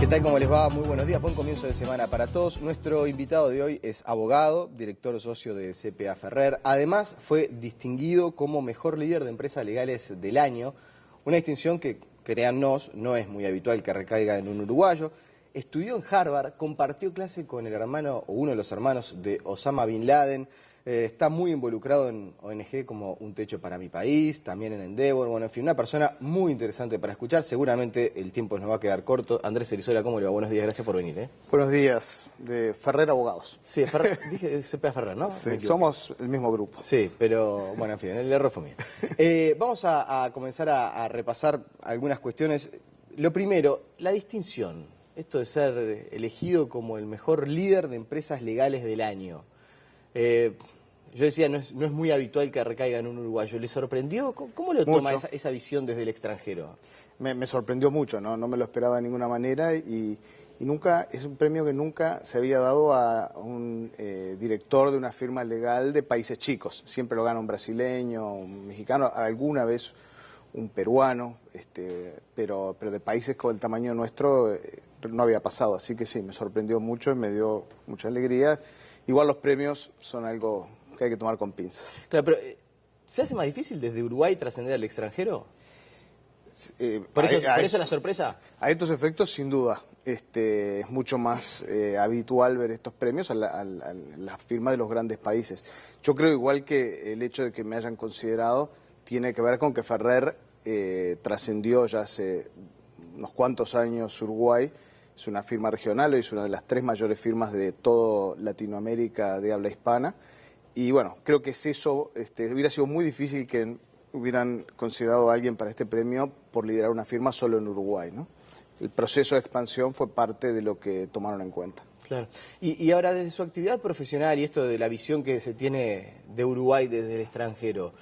¿Qué tal? ¿Cómo les va? Muy buenos días, buen comienzo de semana para todos. Nuestro invitado de hoy es abogado, director socio de CPA Ferrer. Además, fue distinguido como mejor líder de empresas legales del año, una distinción que, créannos, no es muy habitual que recaiga en un uruguayo. Estudió en Harvard, compartió clase con el hermano o uno de los hermanos de Osama Bin Laden. Está muy involucrado en ONG como Un Techo para mi País, también en Endeavor, bueno, en fin, una persona muy interesante para escuchar. Seguramente el tiempo nos va a quedar corto. Andrés Erizola, ¿cómo le va? Buenos días, gracias por venir. Buenos días, de Ferrer Abogados. Sí, dije CPA Ferrer, ¿no? Sí, somos el mismo grupo. Sí, pero bueno, en fin, el error fue mío. Vamos a comenzar a repasar algunas cuestiones. Lo primero, la distinción, esto de ser elegido como el mejor líder de empresas legales del año. Yo decía, no es muy habitual que recaiga en un uruguayo. ¿Le sorprendió? ¿Cómo lo toma esa visión desde el extranjero? Me sorprendió mucho, ¿no? No me lo esperaba de ninguna manera y nunca, es un premio que nunca se había dado a un director de una firma legal de países chicos. Siempre lo gana un brasileño, un mexicano, alguna vez un peruano, pero de países con el tamaño nuestro no había pasado. Así que sí, me sorprendió mucho y me dio mucha alegría. Igual los premios son algo que hay que tomar con pinzas. Claro, pero ¿se hace más difícil desde Uruguay trascender al extranjero? ¿Por eso la sorpresa? A estos efectos, sin duda. Es mucho más habitual ver estos premios a la firma de los grandes países. Yo creo igual que el hecho de que me hayan considerado tiene que ver con que Ferrer trascendió ya hace unos cuantos años Uruguay. Es una firma regional, es una de las 3 mayores firmas de toda Latinoamérica de habla hispana. Y bueno, creo que es eso, hubiera sido muy difícil que hubieran considerado a alguien para este premio por liderar una firma solo en Uruguay, ¿no? El proceso de expansión fue parte de lo que tomaron en cuenta. Claro. Y ahora, desde su actividad profesional y esto de la visión que se tiene de Uruguay desde el extranjero,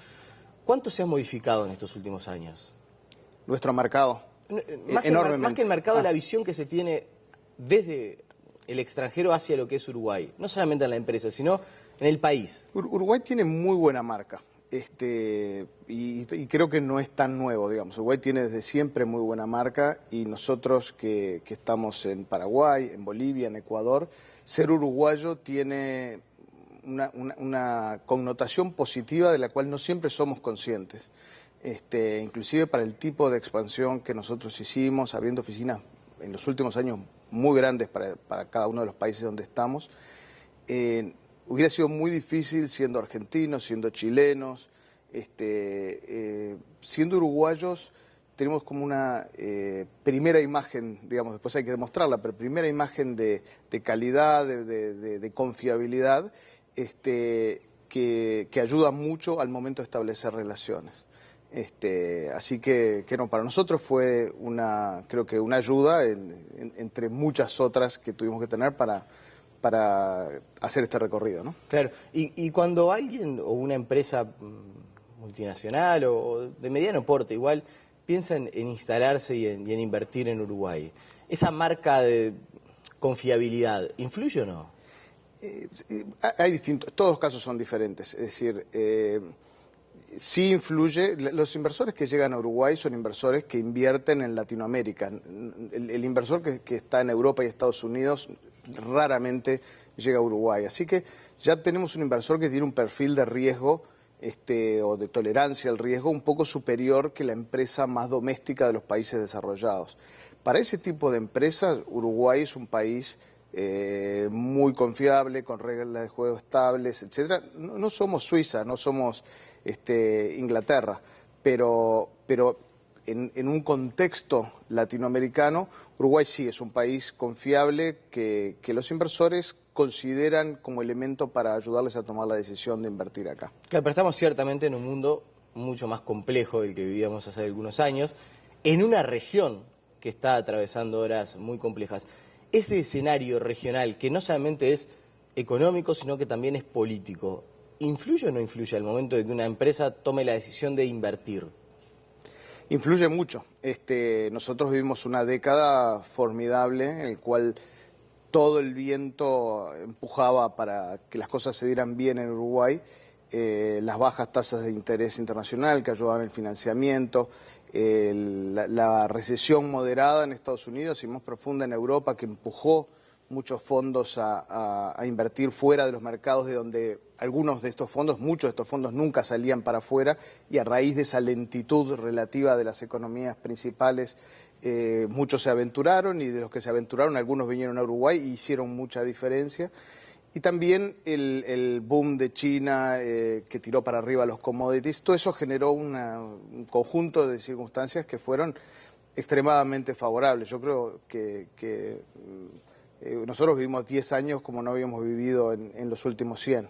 ¿cuánto se ha modificado en estos últimos años? Nuestro mercado, enormemente. Más que el mercado, la visión que se tiene desde el extranjero hacia lo que es Uruguay. No solamente en la empresa, sino en el país. Uruguay tiene muy buena marca. Y creo que no es tan nuevo, digamos. Uruguay tiene desde siempre muy buena marca y nosotros que estamos en Paraguay, en Bolivia, en Ecuador, ser uruguayo tiene una connotación positiva de la cual no siempre somos conscientes. Inclusive para el tipo de expansión que nosotros hicimos, abriendo oficinas en los últimos años muy grandes para cada uno de los países donde estamos, hubiera sido muy difícil siendo argentinos, siendo chilenos, siendo uruguayos. Tenemos como una primera imagen, digamos, después hay que demostrarla, pero primera imagen de calidad, de confiabilidad, que ayuda mucho al momento de establecer relaciones. Así que no, para nosotros fue creo que una ayuda entre muchas otras que tuvimos que tener para hacer este recorrido, ¿no? Claro, y cuando alguien o una empresa multinacional o de mediano porte igual piensa en instalarse y en invertir en Uruguay, ¿esa marca de confiabilidad influye o no? Hay distintos, todos los casos son diferentes, es decir, sí influye. Los inversores que llegan a Uruguay son inversores que invierten en Latinoamérica. El inversor que está en Europa y Estados Unidos raramente llega a Uruguay. Así que ya tenemos un inversor que tiene un perfil de riesgo o de tolerancia al riesgo un poco superior que la empresa más doméstica de los países desarrollados. Para ese tipo de empresas, Uruguay es un país muy confiable, con reglas de juego estables, etcétera. No somos Suiza, no somos Inglaterra, pero en un contexto latinoamericano, Uruguay sí es un país confiable que los inversores consideran como elemento para ayudarles a tomar la decisión de invertir acá. Claro, pero estamos ciertamente en un mundo mucho más complejo del que vivíamos hace algunos años, en una región que está atravesando horas muy complejas. Ese escenario regional, que no solamente es económico, sino que también es político, ¿influye o no influye al momento de que una empresa tome la decisión de invertir? Influye mucho. Nosotros vivimos una década formidable en el cual todo el viento empujaba para que las cosas se dieran bien en Uruguay, las bajas tasas de interés internacional que ayudaban el financiamiento, la recesión moderada en Estados Unidos y más profunda en Europa, que empujó muchos fondos a invertir fuera de los mercados de donde algunos de estos fondos, muchos de estos fondos nunca salían para afuera, y a raíz de esa lentitud relativa de las economías principales, muchos se aventuraron, y de los que se aventuraron algunos vinieron a Uruguay y hicieron mucha diferencia. Y también el boom de China que tiró para arriba los commodities, todo eso generó un conjunto de circunstancias que fueron extremadamente favorables. Yo creo que nosotros vivimos 10 años como no habíamos vivido en los últimos 100.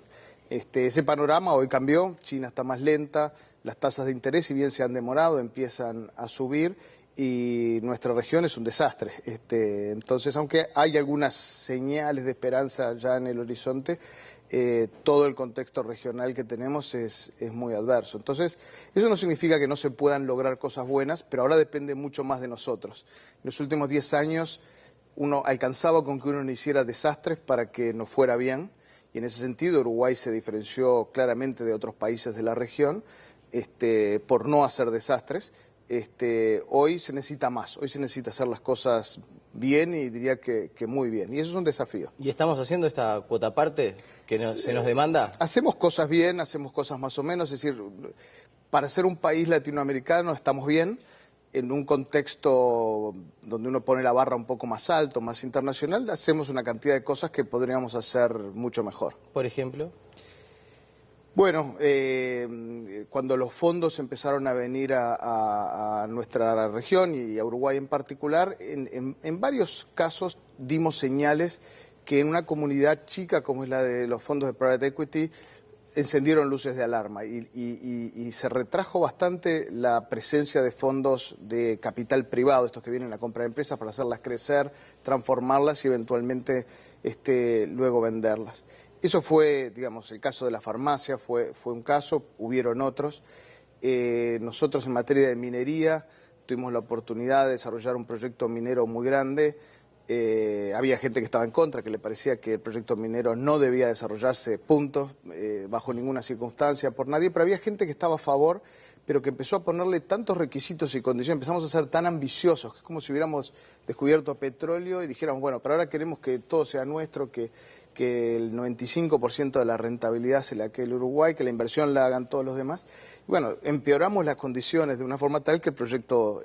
Ese panorama hoy cambió, China está más lenta, las tasas de interés, si bien se han demorado, empiezan a subir, y nuestra región es un desastre. Entonces, aunque hay algunas señales de esperanza ya en el horizonte, todo el contexto regional que tenemos es muy adverso. Entonces, eso no significa que no se puedan lograr cosas buenas, pero ahora depende mucho más de nosotros. En los últimos 10 años uno alcanzaba con que uno no hiciera desastres para que nos fuera bien, y en ese sentido Uruguay se diferenció claramente de otros países de la región por no hacer desastres. Hoy se necesita más, hoy se necesita hacer las cosas bien, y diría que muy bien, y eso es un desafío. ¿Y estamos haciendo esta cuota parte que se nos demanda? Hacemos cosas bien, hacemos cosas más o menos, es decir, para ser un país latinoamericano estamos bien, en un contexto donde uno pone la barra un poco más alto, más internacional, hacemos una cantidad de cosas que podríamos hacer mucho mejor. Por ejemplo. Bueno, cuando los fondos empezaron a venir a nuestra región y a Uruguay en particular, en varios casos dimos señales que en una comunidad chica como es la de los fondos de private equity encendieron luces de alarma, y se retrajo bastante la presencia de fondos de capital privado, estos que vienen a comprar empresas para hacerlas crecer, transformarlas y eventualmente luego venderlas. Eso fue, digamos, el caso de la farmacia, fue un caso, hubieron otros. Nosotros en materia de minería tuvimos la oportunidad de desarrollar un proyecto minero muy grande. Había gente que estaba en contra, que le parecía que el proyecto minero no debía desarrollarse, punto, bajo ninguna circunstancia, por nadie, pero había gente que estaba a favor, pero que empezó a ponerle tantos requisitos y condiciones, empezamos a ser tan ambiciosos, que es como si hubiéramos descubierto petróleo y dijéramos, bueno, pero ahora queremos que todo sea nuestro, que el 95% de la rentabilidad se la quede el Uruguay, que la inversión la hagan todos los demás. Y bueno, empeoramos las condiciones de una forma tal que el proyecto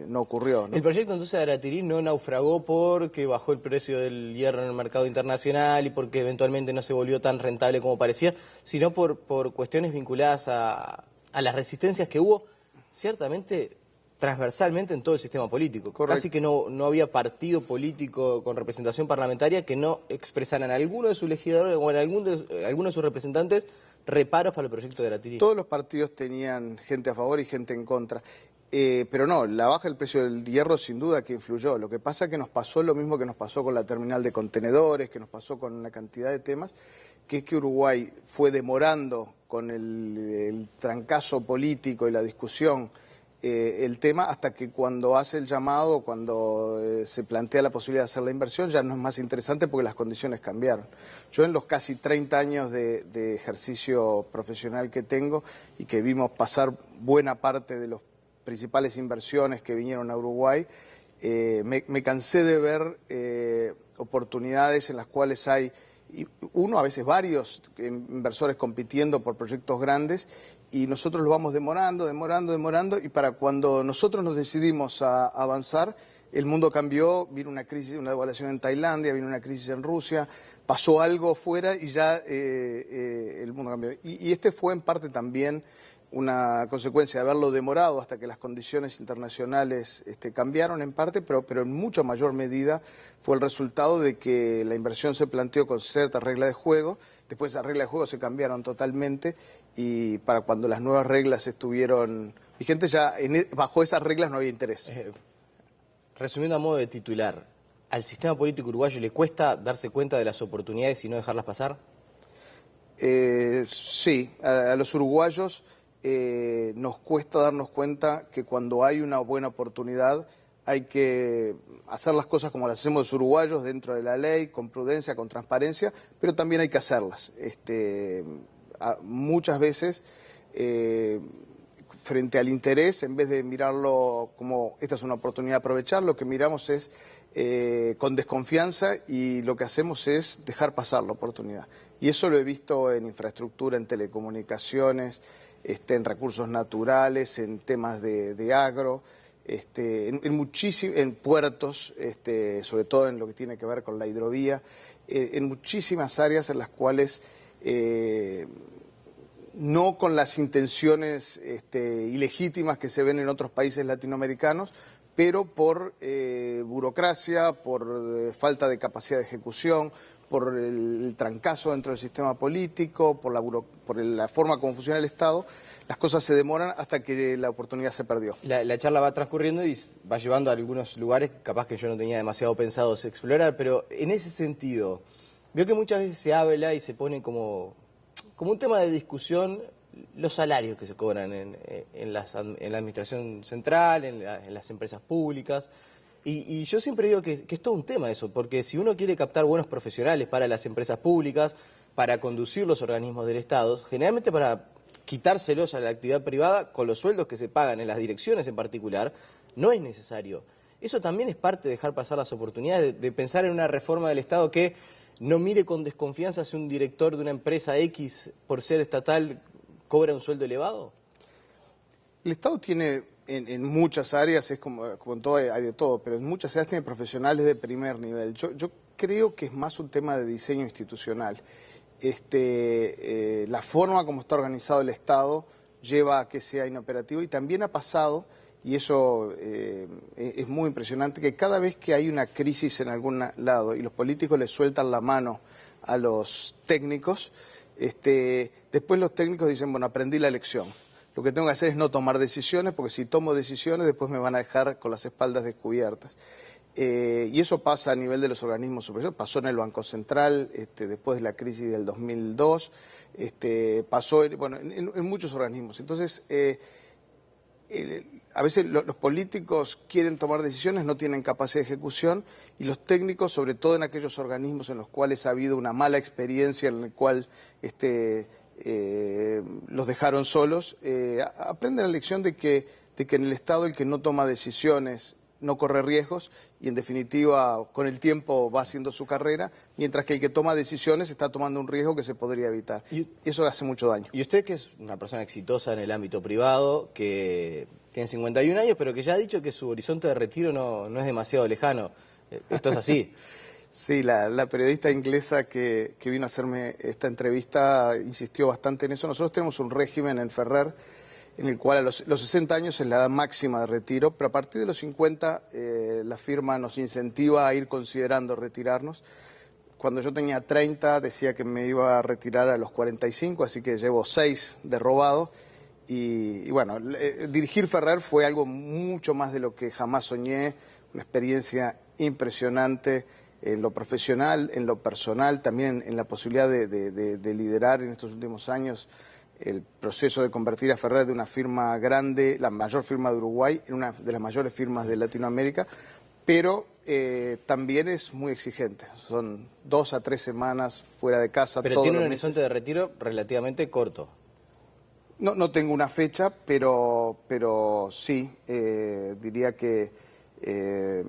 no ocurrió, ¿no? El proyecto entonces de Aratirí no naufragó porque bajó el precio del hierro en el mercado internacional y porque eventualmente no se volvió tan rentable como parecía, sino por cuestiones vinculadas a las resistencias que hubo, ciertamente transversalmente en todo el sistema político. Correcto. Casi que no había partido político con representación parlamentaria que no expresaran en alguno de sus legisladores o en alguno de sus representantes reparos para el proyecto de Aratirí. Todos los partidos tenían gente a favor y gente en contra. Pero no, la baja del precio del hierro sin duda que influyó. Lo que pasa es que nos pasó lo mismo que nos pasó con la terminal de contenedores, que nos pasó con una cantidad de temas, que es que Uruguay fue demorando con el trancazo político y la discusión el tema, hasta que cuando hace el llamado, cuando se plantea la posibilidad de hacer la inversión, ya no es más interesante porque las condiciones cambiaron. Yo en los casi 30 años de ejercicio profesional que tengo y que vimos pasar buena parte de los principales inversiones que vinieron a Uruguay, me cansé de ver oportunidades en las cuales hay a veces varios inversores compitiendo por proyectos grandes, y nosotros lo vamos demorando, y para cuando nosotros nos decidimos a avanzar, el mundo cambió, vino una crisis, una devaluación en Tailandia, vino una crisis en Rusia, pasó algo fuera y ya el mundo cambió. Y fue en parte también una consecuencia de haberlo demorado hasta que las condiciones internacionales cambiaron en parte, pero en mucho mayor medida fue el resultado de que la inversión se planteó con ciertas reglas de juego, después esas reglas de juego se cambiaron totalmente, y para cuando las nuevas reglas estuvieron vigentes ya bajo esas reglas no había interés. Resumiendo a modo de titular, ¿al sistema político uruguayo le cuesta darse cuenta de las oportunidades y no dejarlas pasar? Sí, a los uruguayos nos cuesta darnos cuenta que cuando hay una buena oportunidad hay que hacer las cosas como las hacemos los uruguayos, dentro de la ley, con prudencia, con transparencia, pero también hay que hacerlas. Muchas veces frente al interés, en vez de mirarlo como esta es una oportunidad de aprovechar, lo que miramos es con desconfianza y lo que hacemos es dejar pasar la oportunidad. Y eso lo he visto en infraestructura, en telecomunicaciones, en recursos naturales, en temas de agro, en puertos, sobre todo en lo que tiene que ver con la hidrovía, en muchísimas áreas en las cuales no con las intenciones ilegítimas que se ven en otros países latinoamericanos, pero por burocracia, por falta de capacidad de ejecución, por el trancazo dentro del sistema político, por la forma como funciona el Estado, las cosas se demoran hasta que la oportunidad se perdió. La charla va transcurriendo y va llevando a algunos lugares capaz que yo no tenía demasiado pensados explorar, pero en ese sentido, veo que muchas veces se habla y se pone como un tema de discusión los salarios que se cobran en la administración central, en las empresas públicas. Y yo siempre digo que es todo un tema eso, porque si uno quiere captar buenos profesionales para las empresas públicas, para conducir los organismos del Estado, generalmente para quitárselos a la actividad privada con los sueldos que se pagan en las direcciones en particular, no es necesario. Eso también es parte de dejar pasar las oportunidades, de pensar en una reforma del Estado que no mire con desconfianza si un director de una empresa X, por ser estatal, cobra un sueldo elevado. El Estado tiene, en muchas áreas, es como en todo, hay de todo, pero en muchas áreas tiene profesionales de primer nivel. Yo creo que es más un tema de diseño institucional. La forma como está organizado el Estado lleva a que sea inoperativo y también ha pasado, y eso es muy impresionante, que cada vez que hay una crisis en algún lado y los políticos le sueltan la mano a los técnicos, después los técnicos dicen, bueno, aprendí la lección. Lo que tengo que hacer es no tomar decisiones, porque si tomo decisiones después me van a dejar con las espaldas descubiertas. Y eso pasa a nivel de los organismos superiores, pasó en el Banco Central, después de la crisis del 2002, pasó en muchos organismos. Entonces, a veces los políticos quieren tomar decisiones, no tienen capacidad de ejecución, y los técnicos, sobre todo en aquellos organismos en los cuales ha habido una mala experiencia, en el cual los dejaron solos, aprenden la lección de que en el Estado el que no toma decisiones no corre riesgos y en definitiva con el tiempo va haciendo su carrera, mientras que el que toma decisiones está tomando un riesgo que se podría evitar. Y eso hace mucho daño. Y usted, que es una persona exitosa en el ámbito privado, que tiene 51 años, pero que ya ha dicho que su horizonte de retiro no es demasiado lejano. ¿Esto es así? Sí, la periodista inglesa que vino a hacerme esta entrevista insistió bastante en eso. Nosotros tenemos un régimen en Ferrer en el cual a los 60 años es la edad máxima de retiro, pero a partir de los 50 la firma nos incentiva a ir considerando retirarnos. Cuando yo tenía 30 decía que me iba a retirar a los 45, así que llevo 6 de robado. Y bueno, dirigir Ferrer fue algo mucho más de lo que jamás soñé, una experiencia impresionante en lo profesional, en lo personal, también en la posibilidad de liderar en estos últimos años el proceso de convertir a Ferrer de una firma grande, la mayor firma de Uruguay, en una de las mayores firmas de Latinoamérica, pero también es muy exigente. Son 2 a 3 semanas fuera de casa. Pero tiene un horizonte de retiro relativamente corto. No tengo una fecha, pero sí, diría que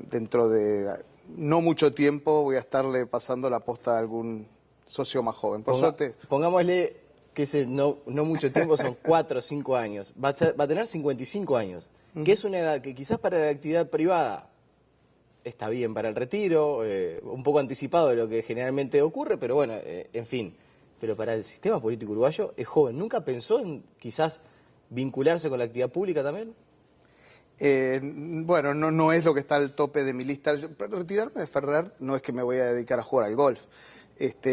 dentro de no mucho tiempo voy a estarle pasando la posta a algún socio más joven. Por suerte. Pongámosle que ese no mucho tiempo, son 4 o 5 años. Va a tener 55 años, que es una edad que quizás para la actividad privada está bien para el retiro, un poco anticipado de lo que generalmente ocurre, pero bueno, en fin. Pero para el sistema político uruguayo es joven. ¿Nunca pensó en quizás vincularse con la actividad pública también? Bueno, no es lo que está al tope de mi lista. Retirarme de Ferrer no es que me voy a dedicar a jugar al golf.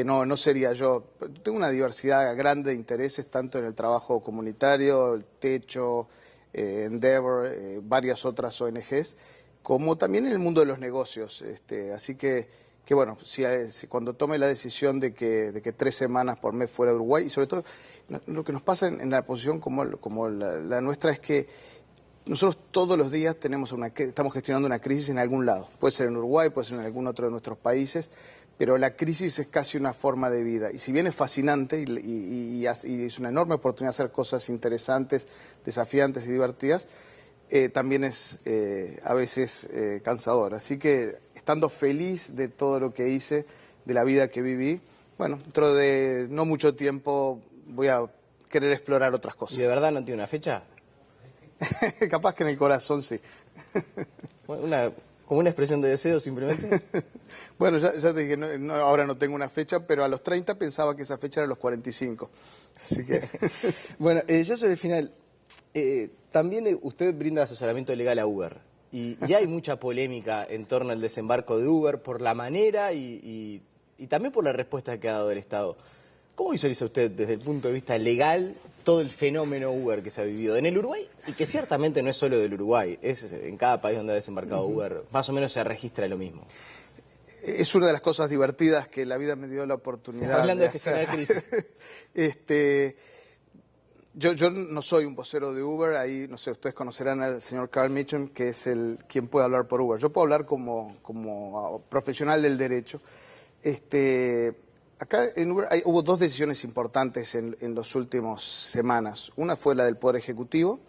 No sería yo. Tengo una diversidad grande de intereses, tanto en el trabajo comunitario, el Techo, Endeavor, varias otras ONGs, como también en el mundo de los negocios. Así que bueno, si cuando tome la decisión de que 3 semanas por mes fuera de Uruguay, y sobre todo lo que nos pasa en la posición como la nuestra es que nosotros todos los días estamos gestionando una crisis en algún lado. Puede ser en Uruguay, puede ser en algún otro de nuestros países, pero la crisis es casi una forma de vida. Y si bien es fascinante y es una enorme oportunidad de hacer cosas interesantes, desafiantes y divertidas, también es a veces cansador. Así que estando feliz de todo lo que hice, de la vida que viví, bueno, dentro de no mucho tiempo voy a querer explorar otras cosas. ¿Y de verdad no tiene una fecha? Capaz que en el corazón sí. Como una expresión de deseo simplemente. Bueno, ya te dije, ahora no tengo una fecha, pero a los 30 pensaba que esa fecha era los 45. Así que... Bueno, ya sobre el final, también usted brinda asesoramiento legal a Uber. Y hay mucha polémica en torno al desembarco de Uber por la manera y también por la respuesta que ha dado el Estado. ¿Cómo visualiza usted desde el punto de vista legal todo el fenómeno Uber que se ha vivido en el Uruguay? Y que ciertamente no es solo del Uruguay, es en cada país donde ha desembarcado Uber, más o menos se registra lo mismo. Es una de las cosas divertidas que la vida me dio la oportunidad Hablando de gestionar crisis. Yo no soy un vocero de Uber, ahí, no sé, ustedes conocerán al señor Carl Mitchum, que es quien puede hablar por Uber. Yo puedo hablar como profesional del derecho. Acá en Uber hubo dos decisiones importantes en las últimas semanas. Una fue la del Poder Ejecutivo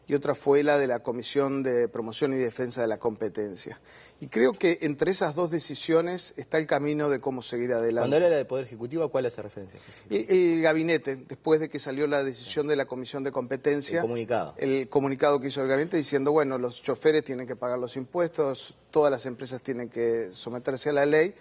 y otra fue la de la Comisión de Promoción y Defensa de la Competencia. Y creo que entre esas dos decisiones está el camino de cómo seguir adelante. Cuando era la del Poder Ejecutivo, ¿a cuál hace referencia? El gabinete, después de que salió la decisión de la Comisión de Competencia. El comunicado. El comunicado que hizo el gabinete diciendo, bueno, los choferes tienen que pagar los impuestos, todas las empresas tienen que someterse a la ley.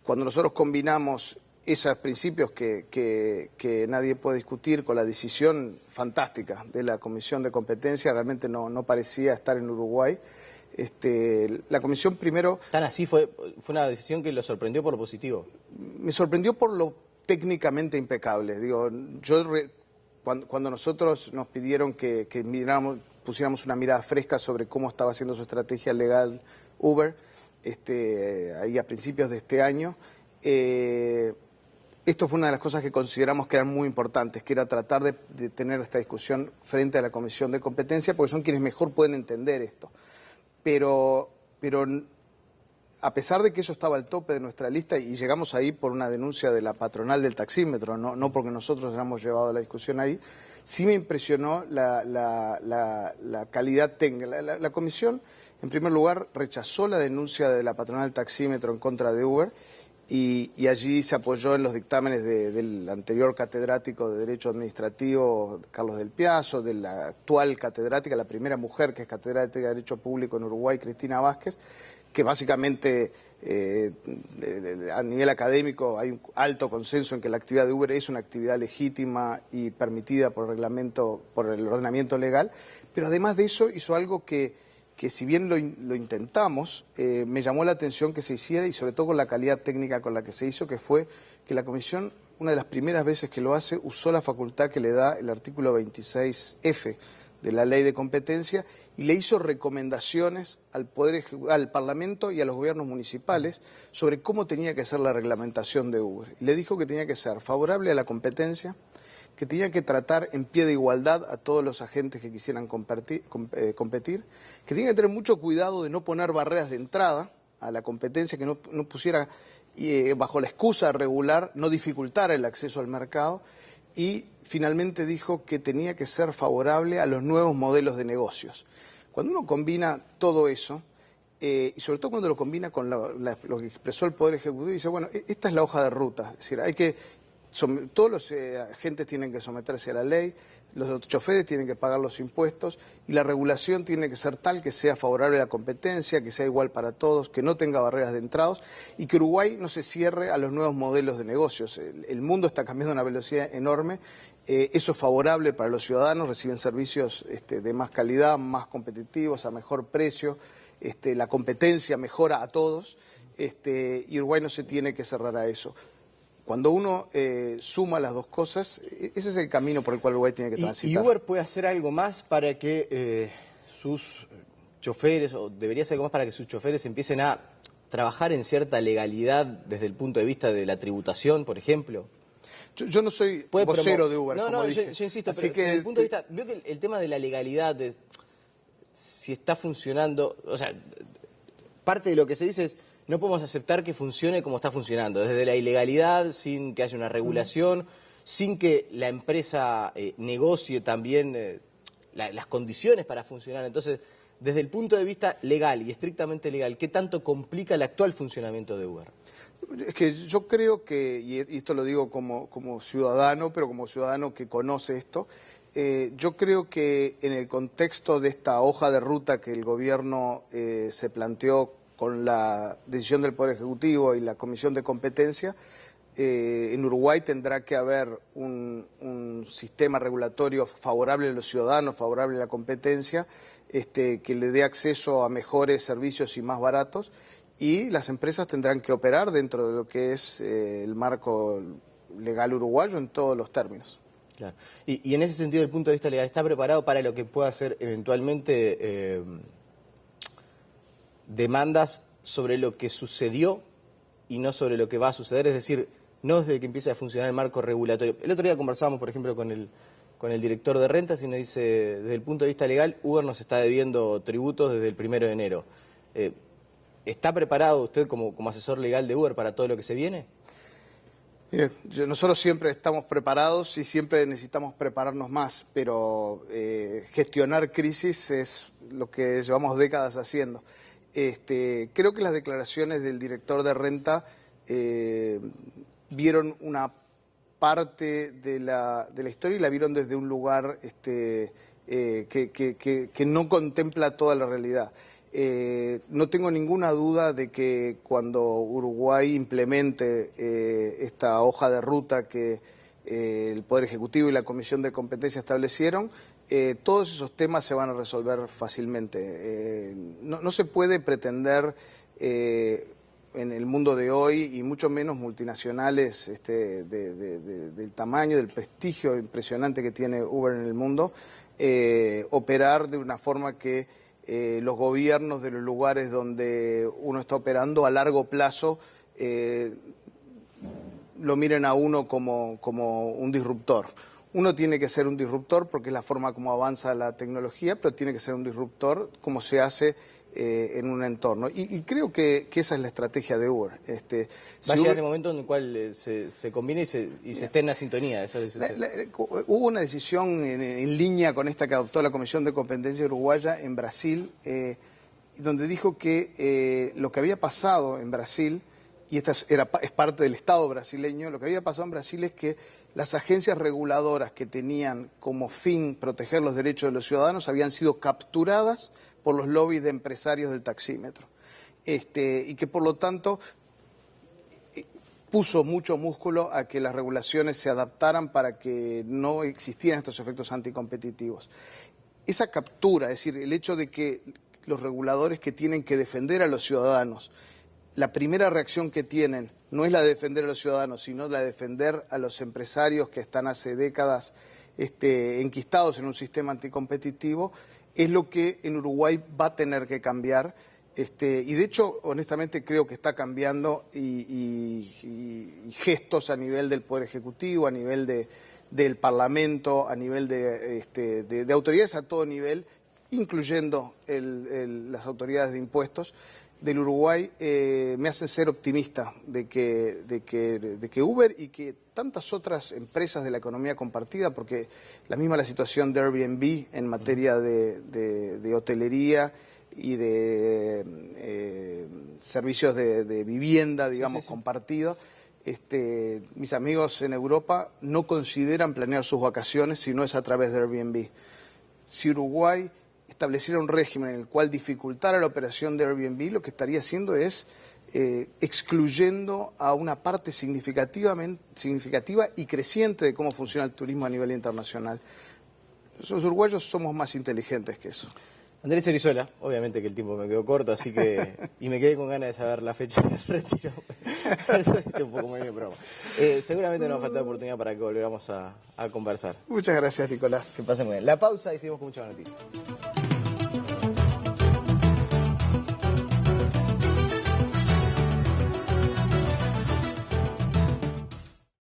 Cuando nosotros combinamos esos principios que nadie puede discutir con la decisión fantástica de la Comisión de Competencia, realmente no parecía estar en Uruguay. La Comisión primero... ¿Tan así fue una decisión que lo sorprendió por lo positivo? Me sorprendió por lo técnicamente impecable. Digo, cuando nosotros nos pidieron que pusiéramos una mirada fresca sobre cómo estaba haciendo su estrategia legal Uber, ahí a principios de este año, esto fue una de las cosas que consideramos que eran muy importantes, que era tratar de tener esta discusión frente a la Comisión de Competencia, porque son quienes mejor pueden entender esto. Pero a pesar de que eso estaba al tope de nuestra lista, y llegamos ahí por una denuncia de la patronal del taxímetro, no porque nosotros hayamos llevado la discusión ahí, sí me impresionó la calidad técnica. La Comisión, en primer lugar, rechazó la denuncia de la patronal del taxímetro en contra de Uber, y allí se apoyó en los dictámenes del anterior catedrático de Derecho Administrativo, Carlos del Piazzo, de la actual catedrática, la primera mujer que es catedrática de Derecho Público en Uruguay, Cristina Vázquez, que básicamente a nivel académico hay un alto consenso en que la actividad de Uber es una actividad legítima y permitida por reglamento, por el ordenamiento legal, pero además de eso hizo algo que si bien lo intentamos, me llamó la atención que se hiciera, y sobre todo con la calidad técnica con la que se hizo, que fue que la Comisión, una de las primeras veces que lo hace, usó la facultad que le da el artículo 26F de la Ley de Competencia y le hizo recomendaciones al Parlamento y a los gobiernos municipales sobre cómo tenía que ser la reglamentación de Uber. Le dijo que tenía que ser favorable a la competencia, que tenía que tratar en pie de igualdad a todos los agentes que quisieran competir, que tenía que tener mucho cuidado de no poner barreras de entrada a la competencia, que no pusiera, bajo la excusa regular, no dificultara el acceso al mercado, y finalmente dijo que tenía que ser favorable a los nuevos modelos de negocios. Cuando uno combina todo eso, y sobre todo cuando lo combina con lo que expresó el Poder Ejecutivo, dice, bueno, esta es la hoja de ruta, es decir, todos los agentes tienen que someterse a la ley, los choferes tienen que pagar los impuestos y la regulación tiene que ser tal que sea favorable a la competencia, que sea igual para todos, que no tenga barreras de entradas y que Uruguay no se cierre a los nuevos modelos de negocios. El mundo está cambiando a una velocidad enorme, eso es favorable para los ciudadanos, reciben servicios de más calidad, más competitivos, a mejor precio, la competencia mejora a todos y Uruguay no se tiene que cerrar a eso. Cuando uno suma las dos cosas, ese es el camino por el cual Uruguay tiene que transitar. ¿Y Uber puede hacer algo más para que sus choferes, o debería hacer algo más para que sus choferes empiecen a trabajar en cierta legalidad desde el punto de vista de la tributación, por ejemplo? Yo no soy vocero de Uber, como dije. Yo insisto, Así pero que, desde el punto de vista, veo que el tema de la legalidad, de si está funcionando, o sea, parte de lo que se dice es, no podemos aceptar que funcione como está funcionando, desde la ilegalidad, sin que haya una regulación, sin que la empresa negocie también las condiciones para funcionar. Entonces, desde el punto de vista legal y estrictamente legal, ¿qué tanto complica el actual funcionamiento de Uber? Es que yo creo que, y esto lo digo como ciudadano, pero como ciudadano que conoce esto, yo creo que en el contexto de esta hoja de ruta que el gobierno se planteó con la decisión del Poder Ejecutivo y la Comisión de Competencia, en Uruguay tendrá que haber un sistema regulatorio favorable a los ciudadanos, favorable a la competencia, que le dé acceso a mejores servicios y más baratos, y las empresas tendrán que operar dentro de lo que es el marco legal uruguayo en todos los términos. Claro. Y en ese sentido, desde el punto de vista legal, ¿está preparado para lo que pueda ser eventualmente demandas sobre lo que sucedió y no sobre lo que va a suceder? Es decir, no desde que empiece a funcionar el marco regulatorio. El otro día conversábamos, por ejemplo, con el director de rentas y nos dice, desde el punto de vista legal, Uber nos está debiendo tributos desde el 1 de enero. ¿Está preparado usted como asesor legal de Uber para todo lo que se viene? Mire, nosotros siempre estamos preparados y siempre necesitamos prepararnos más, pero gestionar crisis es lo que llevamos décadas haciendo. Creo que las declaraciones del director de renta vieron una parte de la historia y la vieron desde un lugar que no contempla toda la realidad. No tengo ninguna duda de que cuando Uruguay implemente esta hoja de ruta que el Poder Ejecutivo y la Comisión de Competencia establecieron, todos esos temas se van a resolver fácilmente. No se puede pretender en el mundo de hoy, y mucho menos multinacionales del tamaño, del prestigio impresionante que tiene Uber en el mundo, operar de una forma que los gobiernos de los lugares donde uno está operando a largo plazo lo miren a uno como un disruptor. Uno tiene que ser un disruptor porque es la forma como avanza la tecnología, pero tiene que ser un disruptor como se hace en un entorno. Y creo que esa es la estrategia de Uber. Va a llegar el momento en el cual se combine y se esté en la sintonía. Eso hubo una decisión en línea con esta que adoptó la Comisión de Competencia Uruguaya en Brasil, donde dijo que lo que había pasado en Brasil, y esta es parte del Estado brasileño, lo que había pasado en Brasil es que las agencias reguladoras que tenían como fin proteger los derechos de los ciudadanos habían sido capturadas por los lobbies de empresarios del taxímetro, y que por lo tanto puso mucho músculo a que las regulaciones se adaptaran para que no existieran estos efectos anticompetitivos. Esa captura, es decir, el hecho de que los reguladores que tienen que defender a los ciudadanos, la primera reacción que tienen no es la de defender a los ciudadanos, sino la de defender a los empresarios que están hace décadas enquistados en un sistema anticompetitivo, es lo que en Uruguay va a tener que cambiar. Y de hecho, honestamente, creo que está cambiando y gestos a nivel del Poder Ejecutivo, a nivel del Parlamento, a nivel de autoridades a todo nivel, incluyendo las autoridades de impuestos del Uruguay, me hacen ser optimista de que Uber y que tantas otras empresas de la economía compartida, porque la situación de Airbnb en materia de hotelería y de servicios de vivienda, digamos, sí. Compartido. Mis amigos en Europa no consideran planear sus vacaciones si no es a través de Airbnb. Si Uruguay estableciera un régimen en el cual dificultara la operación de Airbnb, lo que estaría haciendo es excluyendo a una parte significativa y creciente de cómo funciona el turismo a nivel internacional. Los uruguayos somos más inteligentes que eso. Andrés Erizuela, obviamente que el tiempo me quedó corto, así que y me quedé con ganas de saber la fecha del retiro. Eso es un poco medio broma. Seguramente nos falta oportunidad para que volvamos a conversar. Muchas gracias, Nicolás. Que pasen muy bien. La pausa y seguimos con muchas noticias.